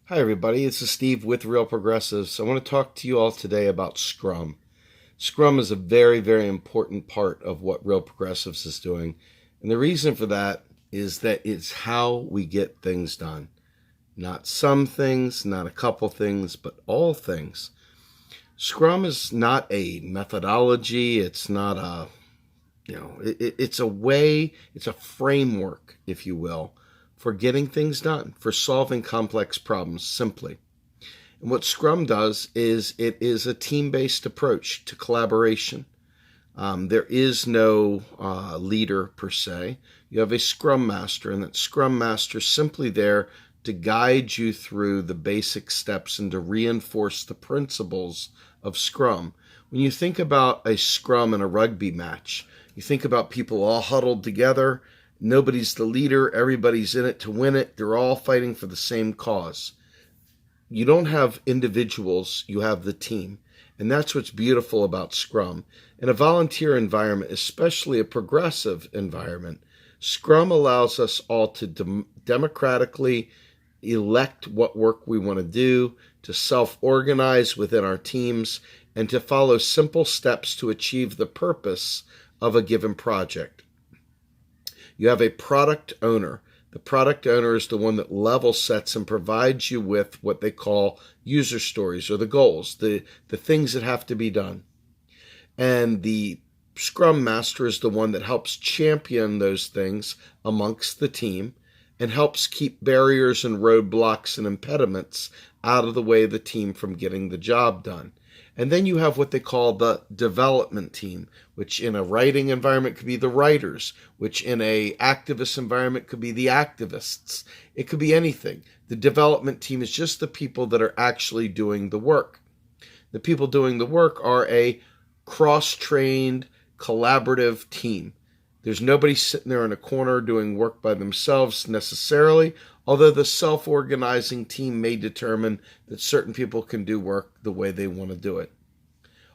Hi, everybody. This is Steve with Real Progressives. I want to talk to you all today about Scrum. Scrum is a very, very important part of what Real Progressives is doing. And the reason for that is that it's how we get things done. Not some things, not a couple things, but all things. Scrum is not a methodology. It's not it's a way, it's a framework, if you will, for getting things done, for solving complex problems simply. And what Scrum does is it is a team-based approach to collaboration. There is no leader per se. You have a Scrum Master, and that Scrum Master is simply there to guide you through the basic steps and to reinforce the principles of Scrum. When you think about a Scrum in a rugby match, you think about people all huddled together. Nobody's the leader. Everybody's in it to win it. They're all fighting for the same cause. You don't have individuals. You have the team. And that's what's beautiful about Scrum. In a volunteer environment, especially a progressive environment, Scrum allows us all to democratically elect what work we want to do, to self-organize within our teams, and to follow simple steps to achieve the purpose of a given project. You have a product owner. The product owner is the one that level sets and provides you with what they call user stories, or the goals, the things that have to be done. And the Scrum Master is the one that helps champion those things amongst the team and helps keep barriers and roadblocks and impediments out of the way of the team from getting the job done. And then you have what they call the development team, which in a writing environment could be the writers, which in a activist environment could be the activists. It could be anything. The development team is just the people that are actually doing the work. The people doing the work are a cross-trained, collaborative team. There's nobody sitting there in a corner doing work by themselves necessarily, although the self-organizing team may determine that certain people can do work the way they want to do it.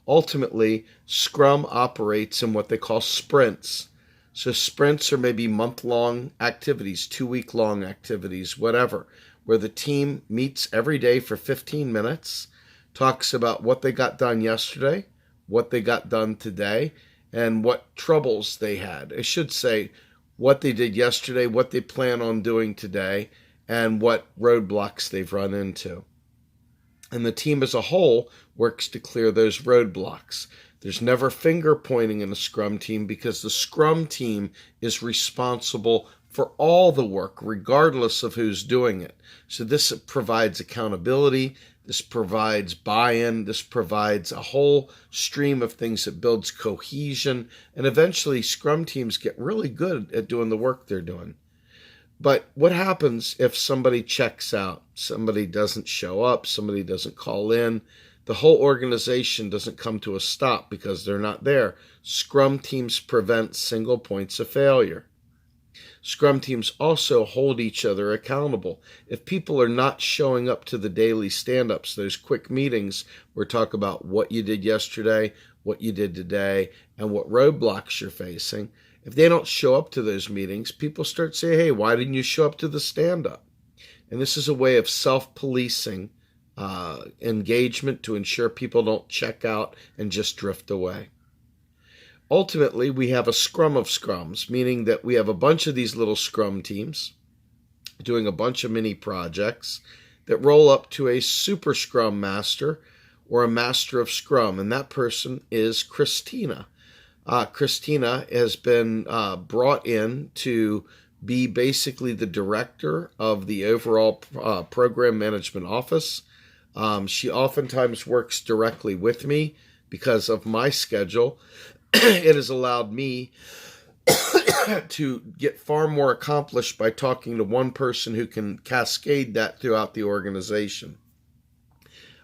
Ultimately, Scrum operates in what they call sprints. So sprints are maybe month-long activities, 2-week-long activities, whatever, where the team meets every day for 15 minutes, talks about what they got done yesterday, what they got done today, and what troubles they had. I should say what they did yesterday, what they plan on doing today, and what roadblocks they've run into. And the team as a whole works to clear those roadblocks. There's never finger pointing in a Scrum team because the Scrum team is responsible for all the work, regardless of who's doing it. So this provides accountability. This provides buy-in. This provides a whole stream of things that builds cohesion. And eventually, Scrum teams get really good at doing the work they're doing. But what happens if somebody checks out, somebody doesn't show up, somebody doesn't call in? The whole organization doesn't come to a stop because they're not there. Scrum teams prevent single points of failure. Scrum teams also hold each other accountable. If people are not showing up to the daily stand-ups, those quick meetings where talk about what you did yesterday, what you did today, and what roadblocks you're facing, if they don't show up to those meetings, people start saying, hey, why didn't you show up to the stand-up? And this is a way of self-policing engagement to ensure people don't check out and just drift away. Ultimately, we have a scrum of scrums, meaning that we have a bunch of these little scrum teams doing a bunch of mini projects that roll up to a super scrum master or a master of scrum, and that person is Christina. Christina has been brought in to be basically the director of the overall program management office. She oftentimes works directly with me because of my schedule. It has allowed me to get far more accomplished by talking to one person who can cascade that throughout the organization.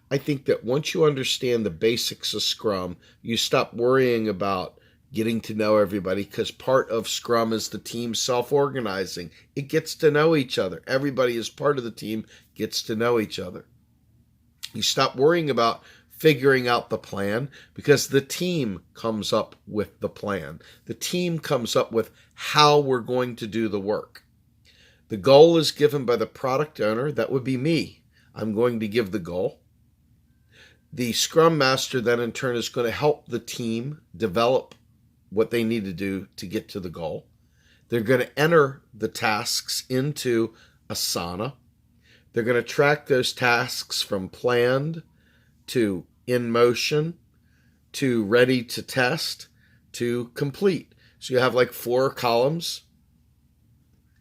I think that once you understand the basics of Scrum, you stop worrying about getting to know everybody, because part of Scrum is the team self-organizing. It gets to know each other. Everybody is part of the team, gets to know each other. You stop worrying about figuring out the plan because the team comes up with the plan. The team comes up with how we're going to do the work. The goal is given by the product owner. That would be me. I'm going to give the goal. The Scrum Master then in turn is going to help the team develop what they need to do to get to the goal. They're going to enter the tasks into Asana. They're going to track those tasks from planned to in motion to ready to test to complete. So you have like 4 columns,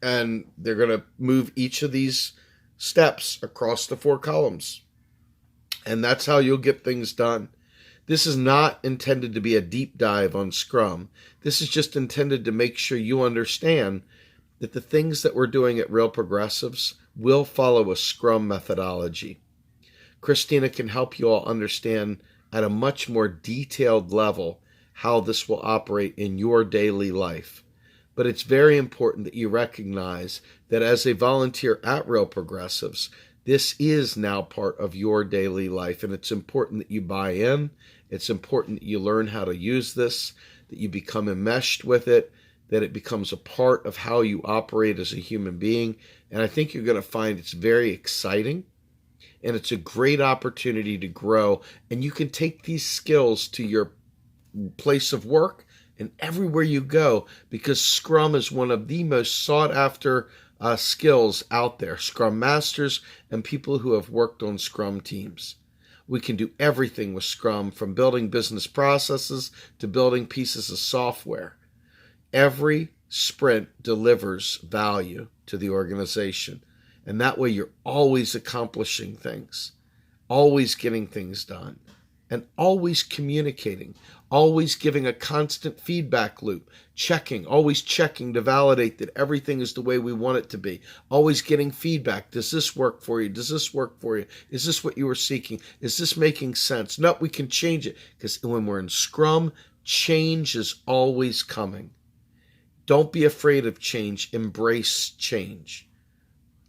and they're going to move each of these steps across the 4 columns. And that's how you'll get things done. This is not intended to be a deep dive on Scrum. This is just intended to make sure you understand that the things that we're doing at Real Progressives will follow a Scrum methodology. Christina can help you all understand at a much more detailed level how this will operate in your daily life. But it's very important that you recognize that as a volunteer at Real Progressives, this is now part of your daily life, and it's important that you buy in. It's important that you learn how to use this, that you become enmeshed with it, that it becomes a part of how you operate as a human being. And I think you're going to find it's very exciting, and it's a great opportunity to grow. And you can take these skills to your place of work and everywhere you go, because Scrum is one of the most sought after skills out there. Scrum Masters and people who have worked on Scrum teams. We can do everything with Scrum, from building business processes to building pieces of software. Every sprint delivers value to the organization. And that way you're always accomplishing things, always getting things done, and always communicating, always giving a constant feedback loop, always checking to validate that everything is the way we want it to be, always getting feedback. Does this work for you? Does this work for you? Is this what you were seeking? Is this making sense? No, we can change it, because when we're in Scrum, change is always coming. Don't be afraid of change. Embrace change.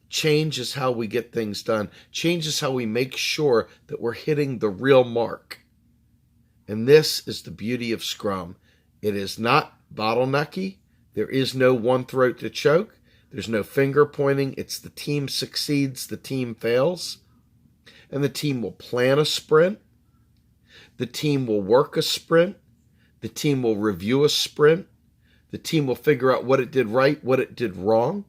Change is how we get things done. Change is how we make sure that we're hitting the real mark. And this is the beauty of Scrum. It is not bottlenecky. There is no one throat to choke. There's no finger pointing. It's the team succeeds, the team fails. And the team will plan a sprint. The team will work a sprint. The team will review a sprint. The team will figure out what it did right, what it did wrong.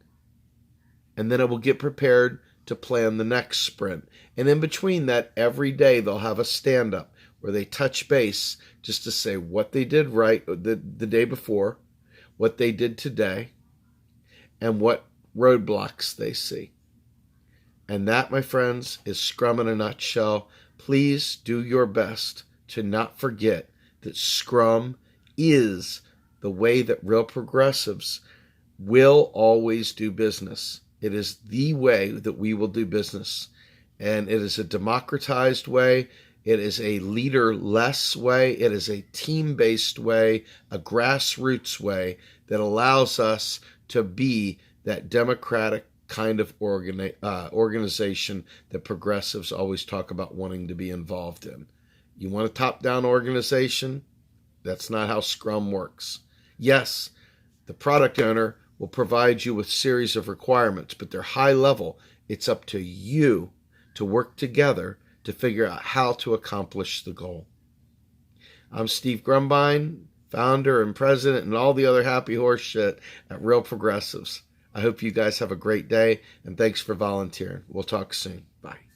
And then it will get prepared to plan the next sprint. And in between that, every day they'll have a stand-up where they touch base just to say what they did right the day before, what they did today, and what roadblocks they see. And that, my friends, is Scrum in a nutshell. Please do your best to not forget that Scrum is the way that Real Progressives will always do business. It is the way that we will do business. And it is a democratized way. It is a leader-less way. It is a team-based way, a grassroots way that allows us to be that democratic kind of organization that progressives always talk about wanting to be involved in. You want a top-down organization? That's not how Scrum works. Yes, the product owner will provide you with a series of requirements, but they're high level. It's up to you to work together to figure out how to accomplish the goal. I'm Steve Grumbine, founder and president and all the other happy horse shit at Real Progressives. I hope you guys have a great day, and thanks for volunteering. We'll talk soon. Bye.